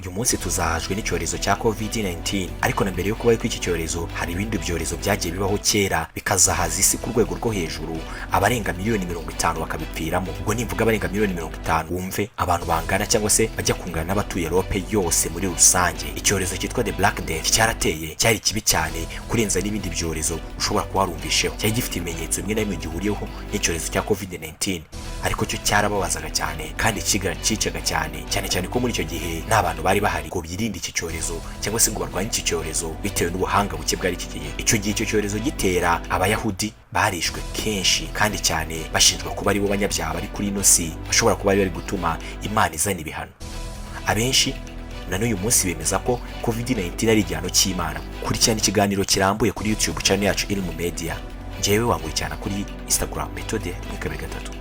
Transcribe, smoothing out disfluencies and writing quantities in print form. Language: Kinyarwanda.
uyu munsi tuzahajwe n'icyorezo cya COVID-19, ariko na mbere yo kubaho kw'iki cyorezo hari ibindi byorezo byagiye bibaho kera bikazahaza isi ku rwego rwo hejuru, abarenga miliyoni 50 bakabipfiramo. Ubwo nimvuga abarenga miliyoni 50, wumve abantu bangana cyangwa se bajya kungana n'abatuye Europe yose muri rusange. Icyorezo cyitwa The Black Death cyarateye, cyari kibi cyane kurenza n'ibindi byorezo ushobora kuba warumvisheho. Cyari gifite ibimenyetso bimwe na bimwe gihuriyeho n'icyorezo cya COVID-19, ariko cyo cyarababazaga cyane kandi cicaga cyane ko muri icyo gihe nta bantu bari bahari ngo birinde iki cyorezo cyangwa se ngo barwanye iki cyorezo bitewe n'ubuhanga buke bwari iki gihe. Icyo gihe icyo cyorezo gitera, abayahudi barishwe kenshi kandi cyane, bashinjwa kuba ari bo banyabyaha bari kuri ino si, bashobora kuba bari gutuma Imana izana ibihano. Abenshi na n'uyu munsi bemeza ko COVID-19 ari igihano cy'Imana. Kurikirana ikiganiro kirambuye kuri YouTube channel yacu Ilmu Media. Njyewe wankurikirana kuri Instagram Methode 223.